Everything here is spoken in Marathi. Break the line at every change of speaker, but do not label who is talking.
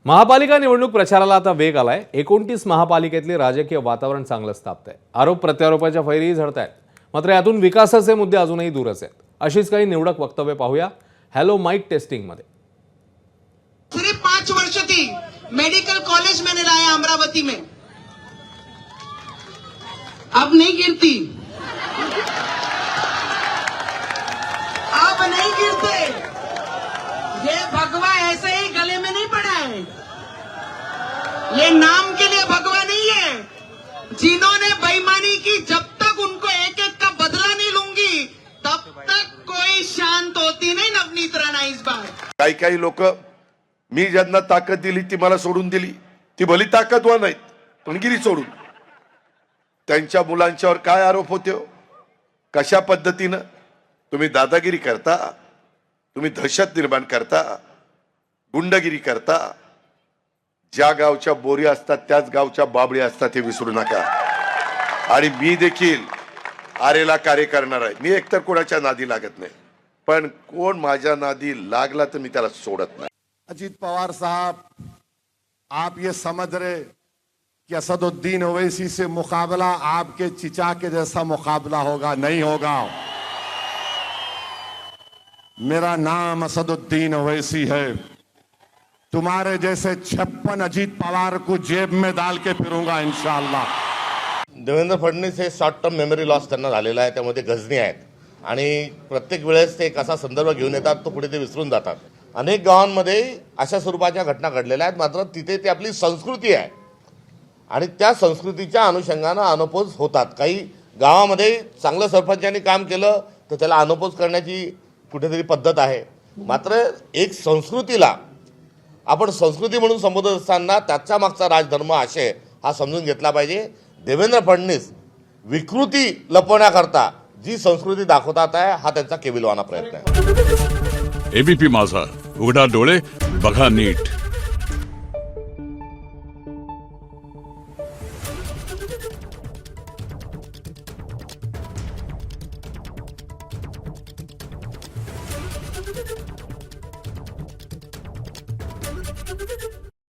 महापालिका निवडणूक प्रचाराला आता वेग आलाय। 29 महापालिकेतले राजकीय वातावरण चांगलंच तापतंय। आरोप प्रत्यारोपाच्या फैरी झडतायत, मात्र यातून विकासाचे मुद्दे अजूनही दूरच आहेत। अशीच काही निवडक वक्तव्य पाहूया हॅलो माइक टेस्टिंग मध्ये।
सिर्फ 5 वर्ष थी मेडिकल कॉलेज मैंने लाया अमरावती में, अब नहीं गिरती, अब नहीं गिरते। ये भगवा ऐसे ही गले में नहीं पड़ा है, ये नाम के लिए भगवा नहीं है। जिन्होंने बेईमानी की, जब तक उनको एक एक का बदला नहीं लूंगी तब तक कोई शांत होती नहीं नवनीत राणा इस बार।
काही लोक मी ज्यांना ताकद दिली ती मला सोडून दिली, ती भली ताकदवान आहेत पण गिरी सोडून। त्यांच्या मुलांच्यावर काय आरोप होते हो? कशा पद्धतीने तुम्ही दादागिरी करता, तुम्ही दहशत निर्माण करता, गुंडगिरी करता। ज्या गावच्या बोरी असतात त्याच गावच्या बाबळी असतात हे विसरू नका। आणि मी देखील आरेला कार्य करणार आहे। मी एकतर कोणाच्या नादी लागत नाही, पण कोण माझ्या नादी लागला तर मी त्याला सोडत नाही।
अजीत पवार साहब, आप ये समझ रहे कि असदुद्दीन ओवैसी से मुकाबला आपके चिचा के जैसा मुकाबला होगा? नहीं होगा। मेरा नाम असदुद्दीन ओवैसी है। तुम्हारे जैसे 56 अजीत पवार को जेब में डाल के फिरूंगा इंशाअल्लाह।
देवेंद्र फडणवीस हे शॉर्ट टर्म मेमरी लॉस त्यांना झालेला आहे, त्यामध्ये गजनी आहेत आणि प्रत्येक वेळेस ते एक असा संदर्भ घेऊन येतात तो पुढे ते विसरून जातात। अनेक गावांमध्ये अशा स्वरूपाच्या घटना घडलेल्या आहेत, मात्र तिथे ती आपली संस्कृती आहे आणि त्या संस्कृतीच्या अनुषंगानं अनपोज होतात। काही गावामध्ये चांगलं सरपंचांनी काम केलं तर त्याला अनपोज करण्याची कुठेतरी पद्धत आहे, मात्र एक संस्कृतीला आपण संस्कृती म्हणून संबोधत असताना त्याच्या मागचा राजधर्म आशय हा समजून घेतला पाहिजे। देवेंद्र फडणवीस विकृती लपवण्याकरता जी संस्कृती दाखवतात आहे हा त्यांचा केविलवाना प्रयत्न आहे।
एबीपी माझा, उघडा डोळे बघा नीट।
Thank you.